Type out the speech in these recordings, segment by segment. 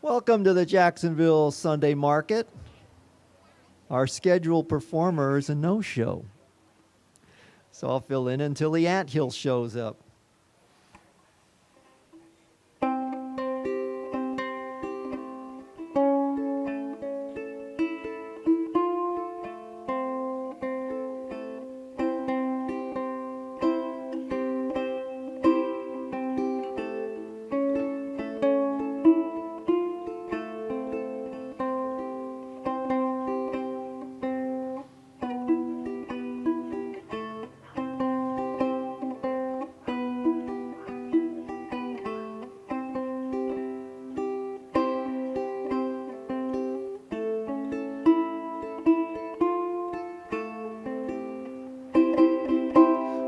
Welcome to the Jacksonville Sunday Market. Our scheduled performer is a no-show. So I'll fill in until the anthill shows up.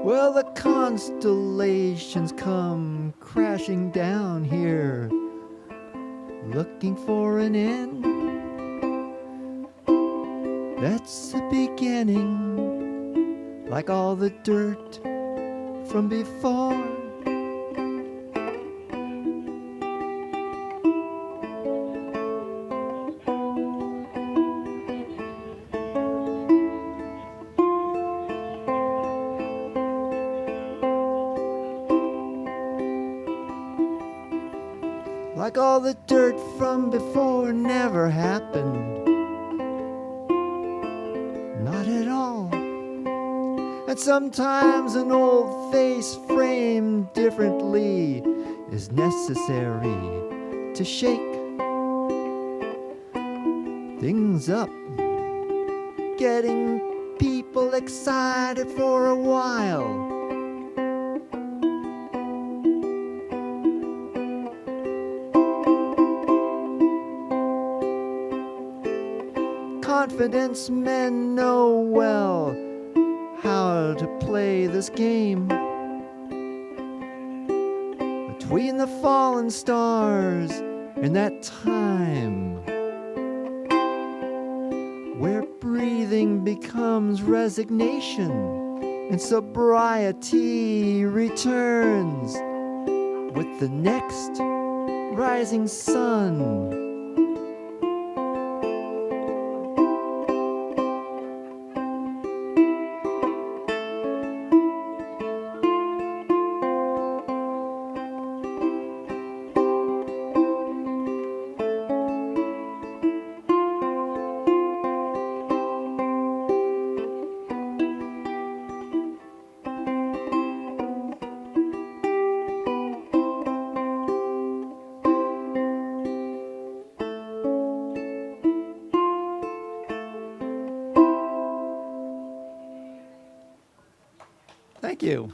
Well, the constellations come crashing down here, looking for an end. That's the beginning, like all the dirt from before. Like all the dirt from before never happened. Not at all. And sometimes an old face framed differently is necessary to shake things up, getting people excited for a while. Confidence men know well how to play this game. Between the fallen stars and that time where breathing becomes resignation and sobriety returns with the next rising sun. Thank you.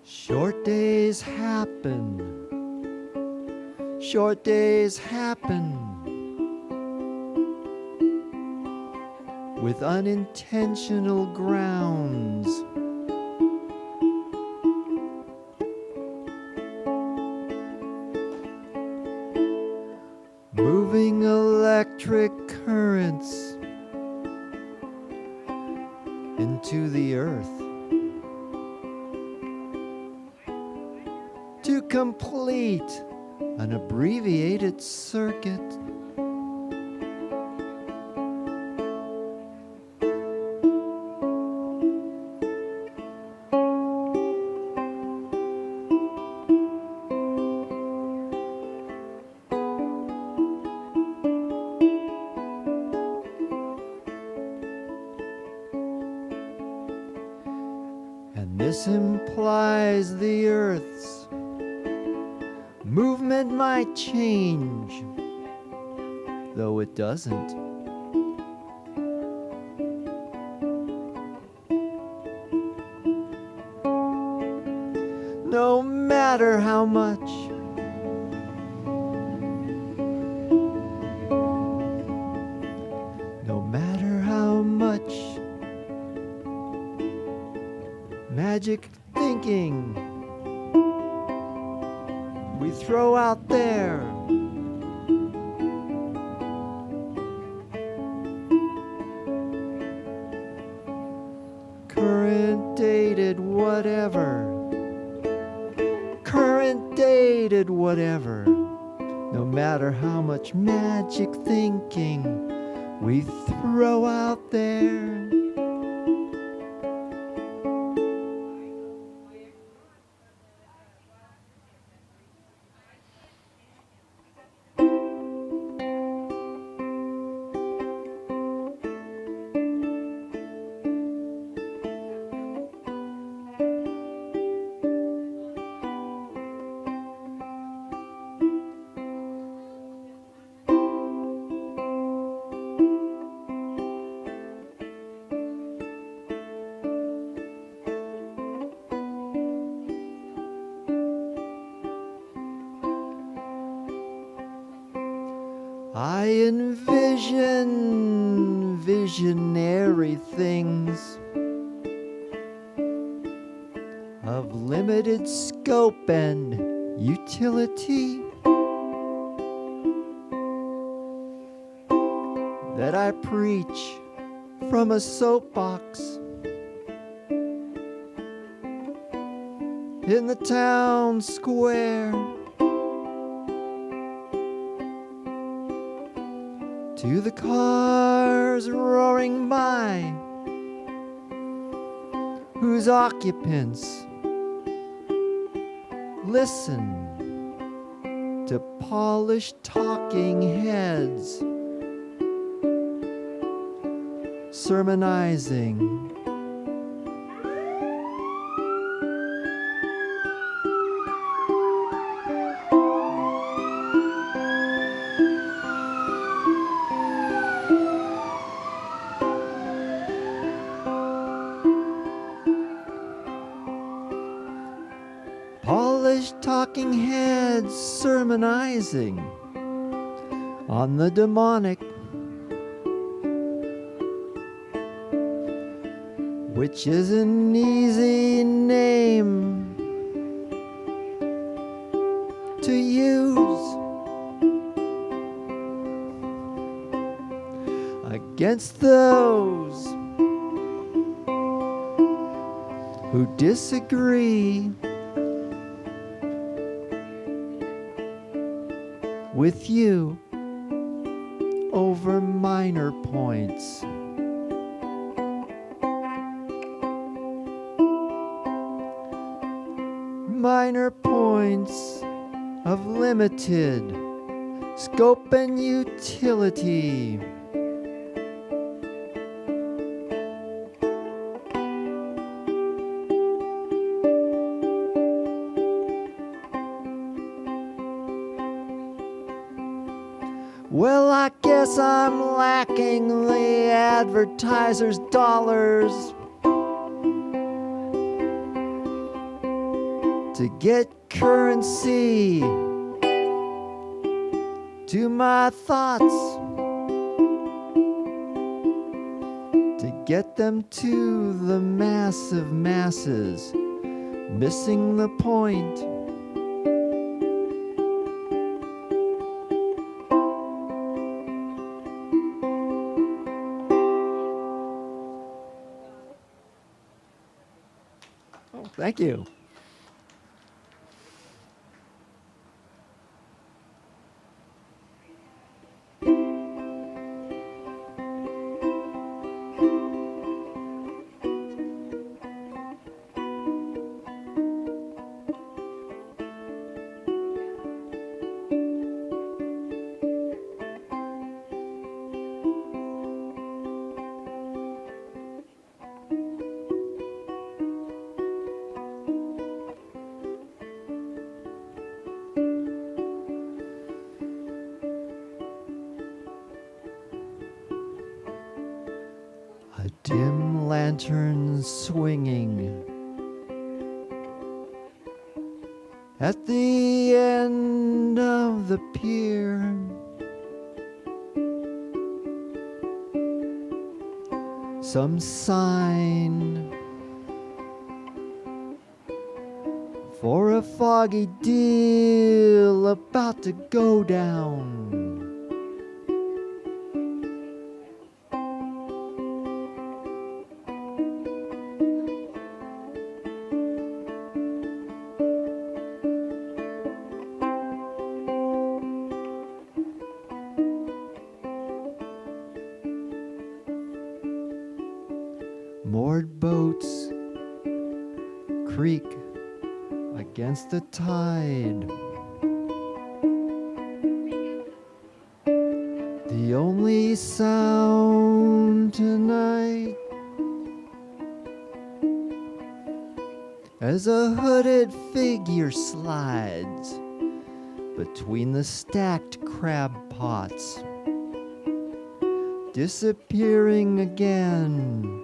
Short days happen. Short days happen with unintentional grounds. Moving electric currents into the earth to complete an abbreviated circuit. And this implies the Earth's movement might change, though it doesn't. No matter how much magic thinking we throw out there, current dated whatever, no matter how much magic thinking we throw out there. I envision visionary things of limited scope and utility that I preach from a soapbox in the town square. To the cars roaring by, whose occupants listen to polished talking heads sermonizing. Polished talking heads sermonizing on the demonic, which is an easy name to use against those who disagree with you over minor points. Minor points of limited scope and utility. Well, I guess I'm lacking the advertiser's dollars to get currency to my thoughts, to get them to the massive masses, missing the point. Thank you. lanterns swinging. At the end of the pier, some sign for a foggy deal about to go down. Moored boats creak against the tide. The only sound tonight, as a hooded figure slides between the stacked crab pots, disappearing again.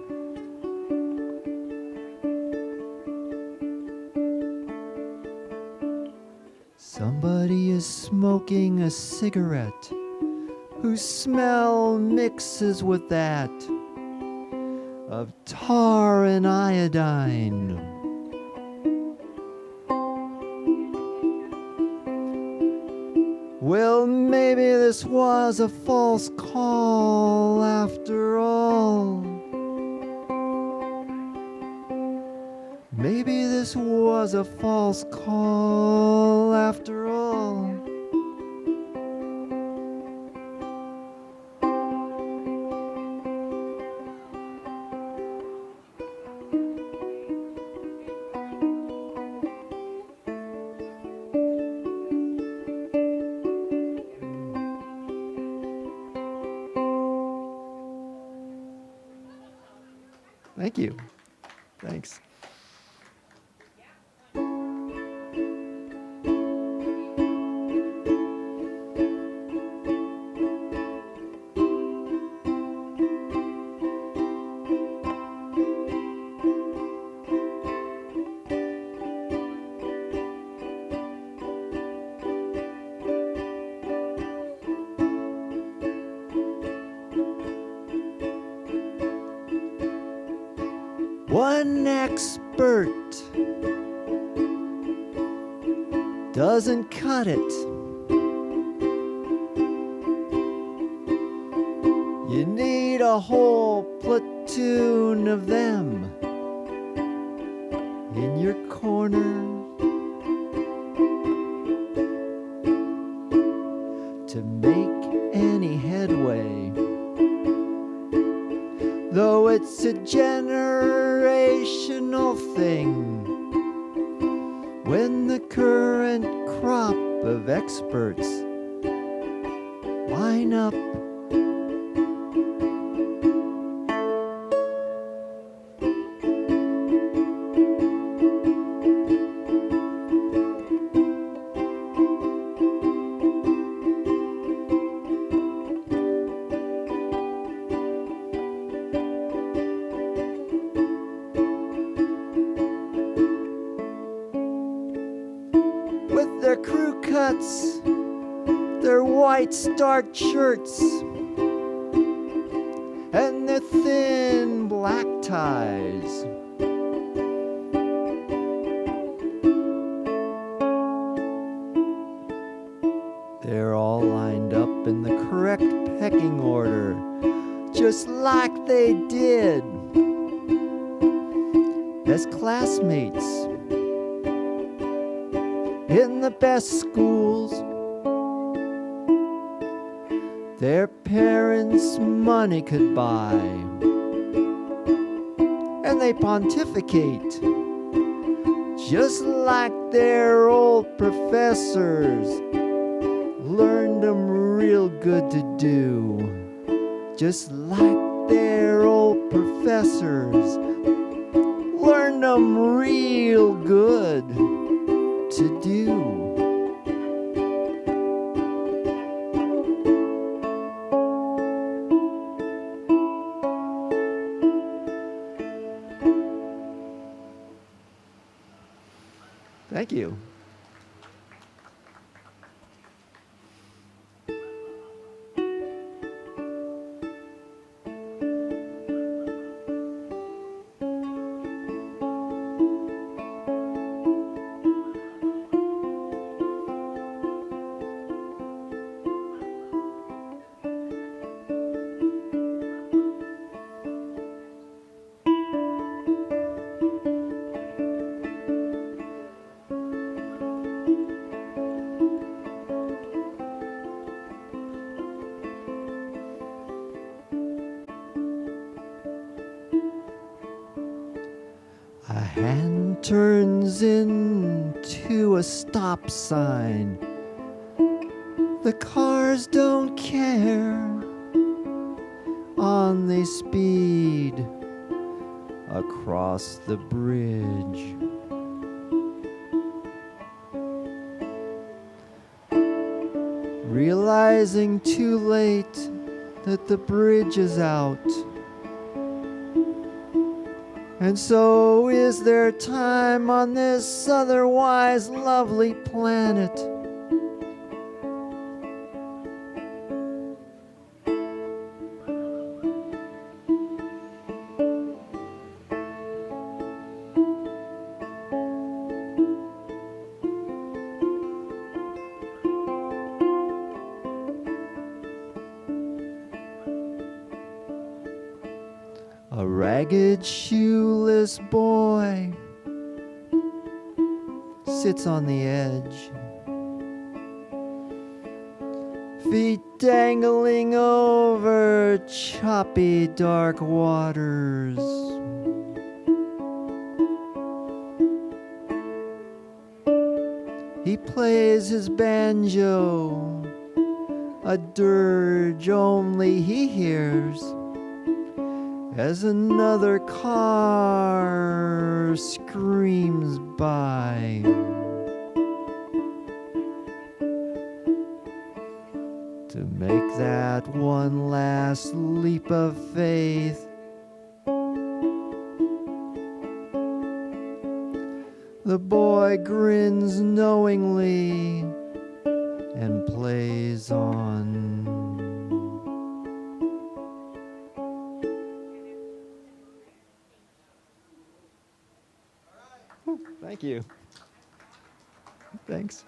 Somebody is smoking a cigarette whose smell mixes with that of tar and iodine. Well, maybe this was a false call after all. Maybe this was a false call after all. Thank you. Thanks. One expert doesn't cut it. You need a whole platoon of them in your corner to make any headway. Though it's a generational thing, when the current crop of experts line up, their crew cuts, their white starched shirts, and their thin black ties. They're all lined up in the correct pecking order, just like they did as classmates in the best schools their parents' money could buy. And they pontificate just like their old professors learned them real good to do. Just like their old professors learned them real good to do. Thank you. A hand turns into a stop sign. The cars don't care. On they speed across the bridge. Realizing too late that the bridge is out. And so is there time on this otherwise lovely planet. A ragged, shoeless boy sits on the edge, feet dangling over choppy, dark waters. He plays his banjo, a dirge only he hears, as another car screams by. To make that one last leap of faith, the boy grins knowingly and plays on. Thank you. Thanks.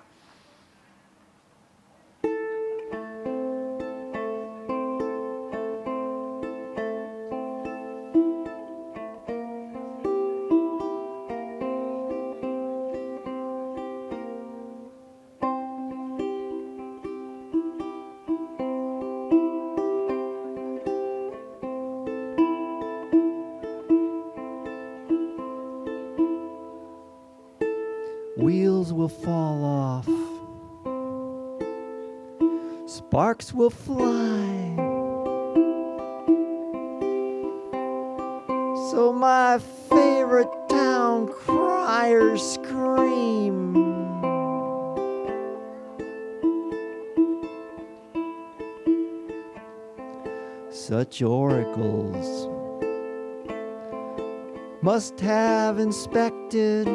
Wheels will fall off, sparks will fly, so my favorite town criers scream. Such oracles must have inspected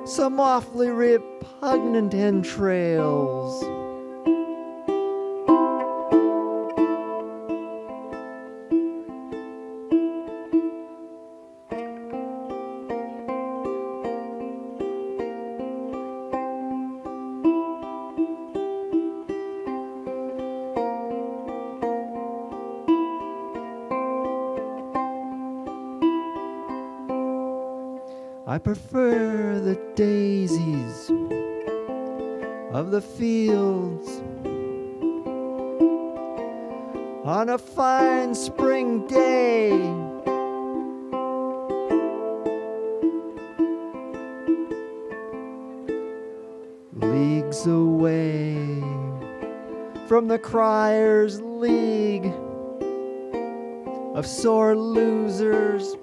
some awfully repugnant entrails. I prefer the daisies of the fields on a fine spring day. Leagues away from the criers' league of sore losers.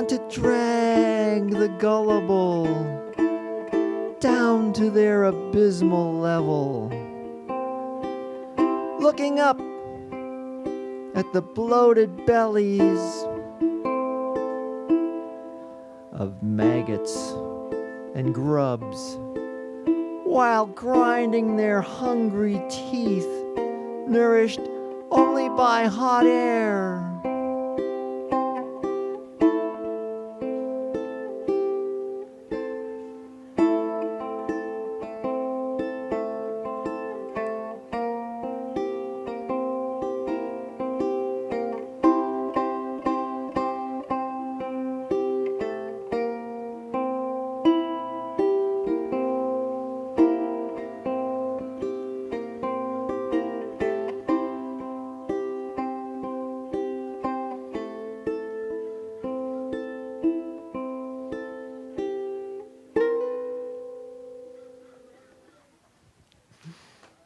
To drag the gullible down to their abysmal level, looking up at the bloated bellies of maggots and grubs, while grinding their hungry teeth, nourished only by hot air.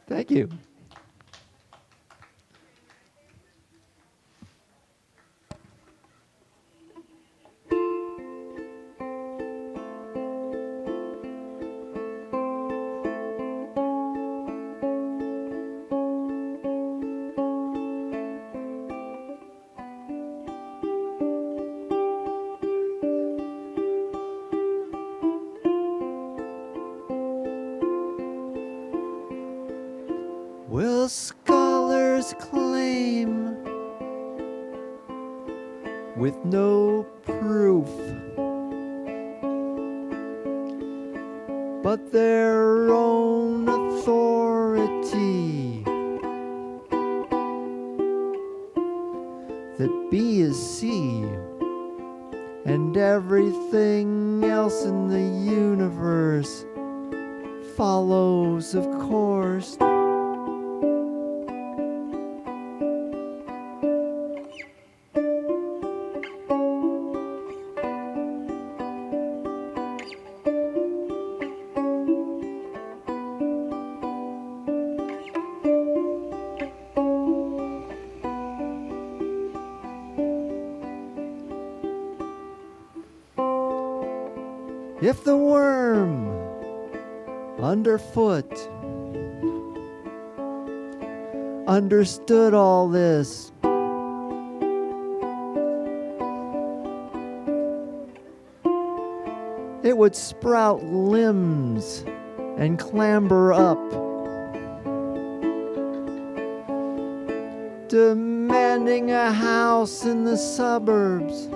Thank you. Will scholars claim, with no proof, but their own authority, that B is C, and everything else in the universe follows, of course. If the worm underfoot understood all this, it would sprout limbs and clamber up, demanding a house in the suburbs.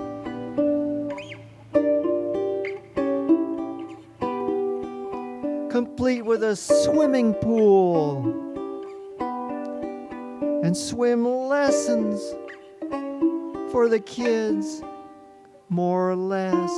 Complete with a swimming pool and swim lessons for the kids, more or less.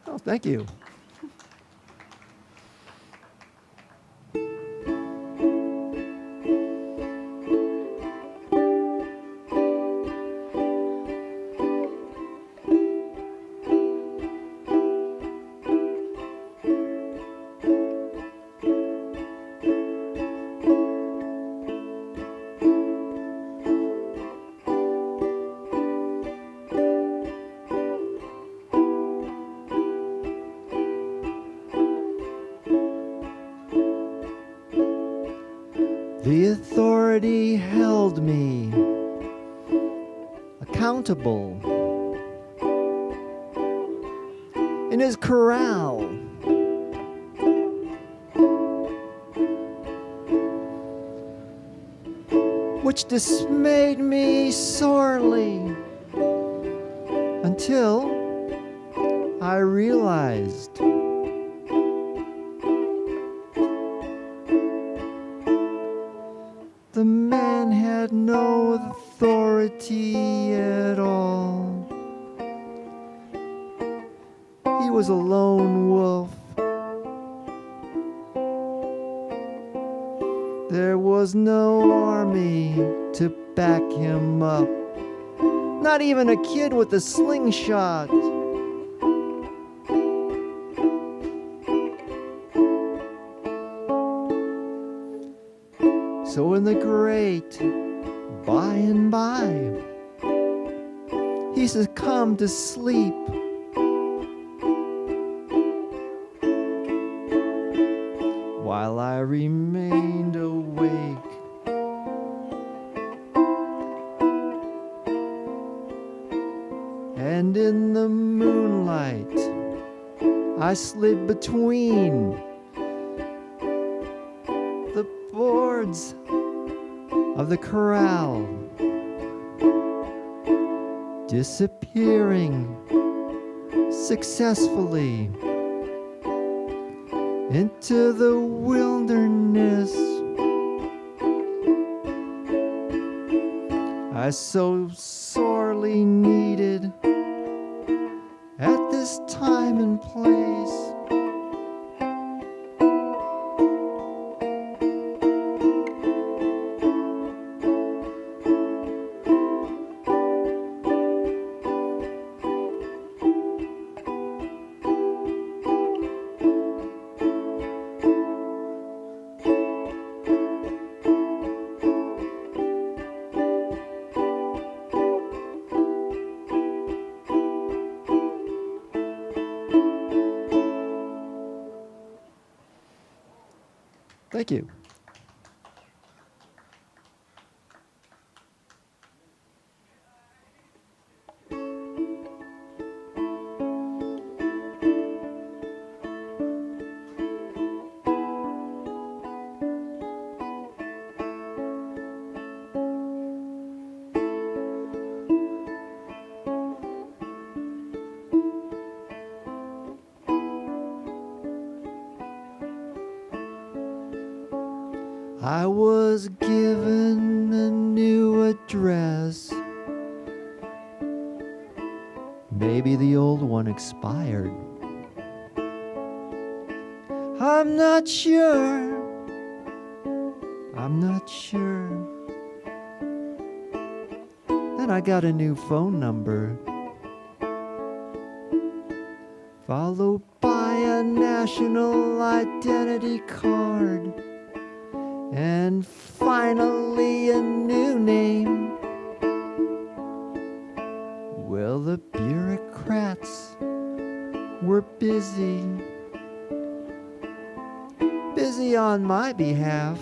Oh, thank you. The authority held me accountable in his corral, which dismayed me sorely until I realized the man had no authority at all. He was a lone wolf. There was no army to back him up, not even a kid with a slingshot. So in the great by and by, he succumbed to sleep. While I remained awake. And in the moonlight, I slid between the boards of the corral, disappearing successfully into the wilderness. I so sorely needed at this time and place. Thank you. I was given a new address. Maybe the old one expired. I'm not sure. I'm not sure. Then I got a new phone number, followed by a national identity card. And finally a new name. Well, the bureaucrats were busy on my behalf.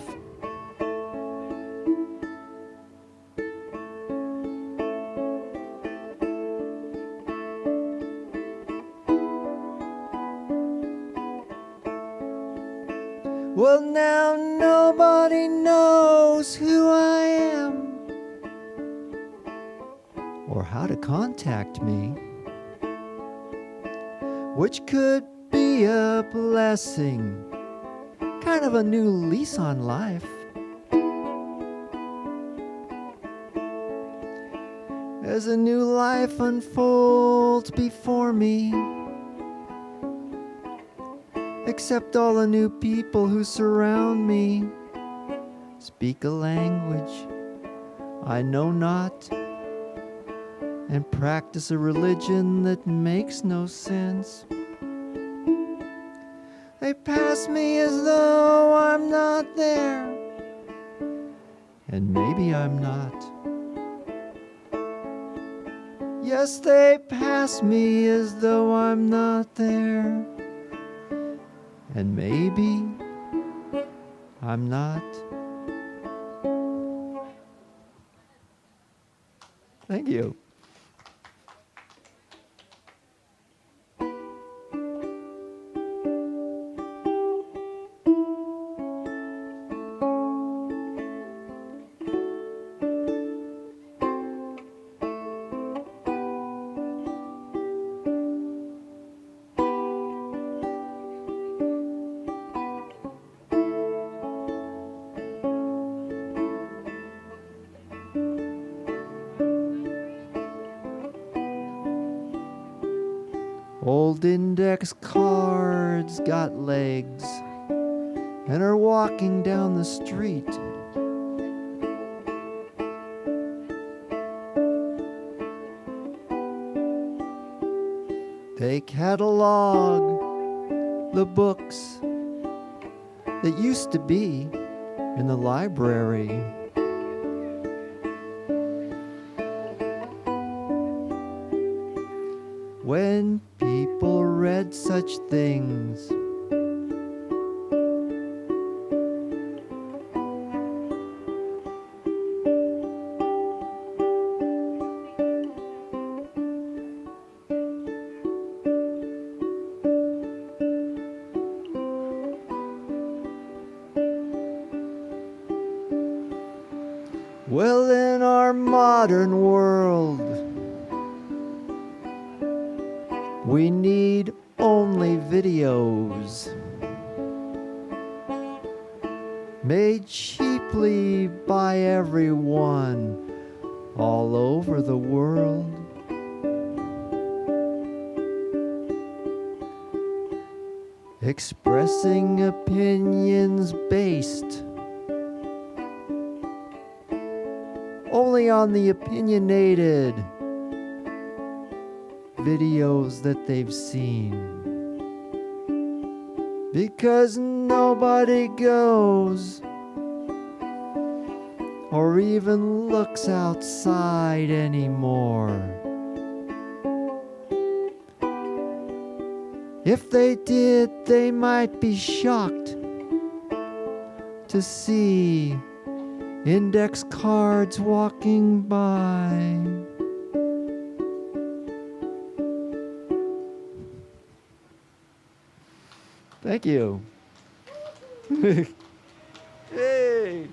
Well, now nobody knows who I am or how to contact me, which could be a blessing, kind of a new lease on life. As a new life unfolds before me, except all the new people who surround me speak a language I know not and practice a religion that makes no sense. They pass me as though I'm not there, and maybe I'm not. Yes, they pass me as though I'm not there, and maybe I'm not. Thank you. Old index cards got legs and are walking down the street. They catalog the books that used to be in the library. When people read such things, well, in our modern world, we need only videos made cheaply by everyone all over the world. Expressing opinions based only on the opinionated videos that they've seen. Because nobody goes or even looks outside anymore. If they did, they might be shocked to see index cards walking by. Thank you. Hey.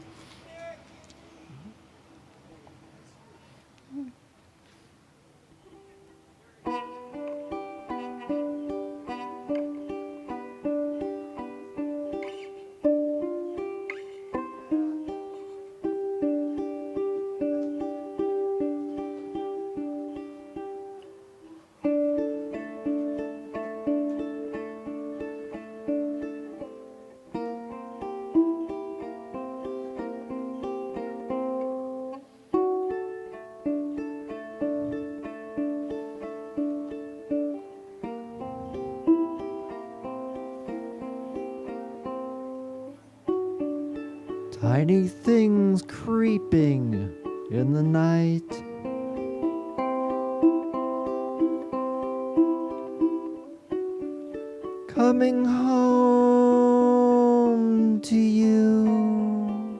Tiny things creeping in the night. Coming home to you.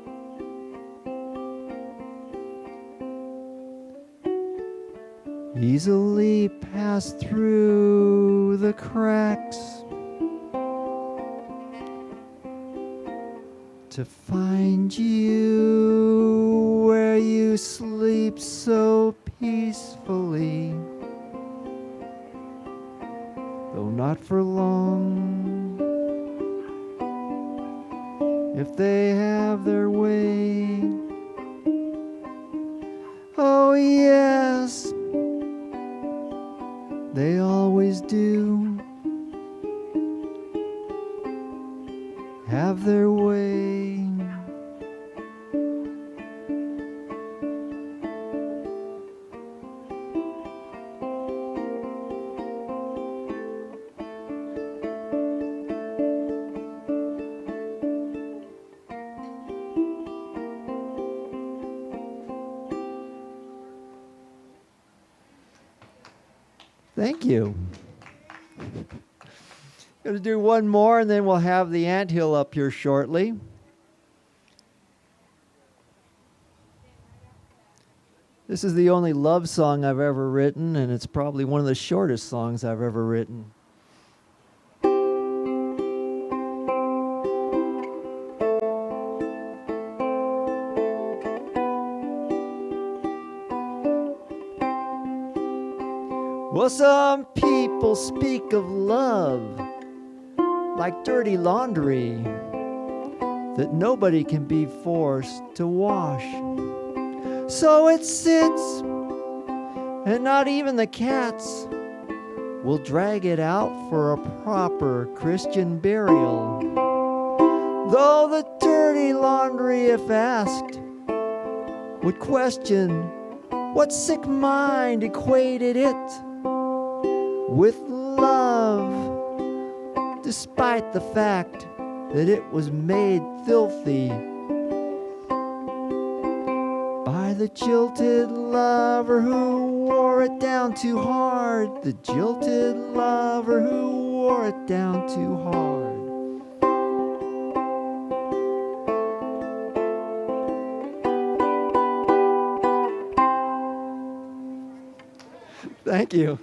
Easily pass through the cracks to find you where you sleep so peacefully, though not for long. If they have their way, oh yes, they always do have their way. Thank you. Going to do one more and then we'll have the anthill up here shortly. This is the only love song I've ever written, and it's probably one of the shortest songs I've ever written. Well, some people speak of love like dirty laundry that nobody can be forced to wash. So it sits, and not even the cats will drag it out for a proper Christian burial. Though the dirty laundry, if asked, would question what sick mind equated it with love, despite the fact that it was made filthy the jilted lover who wore it down too hard. The jilted lover who wore it down too hard. Thank you.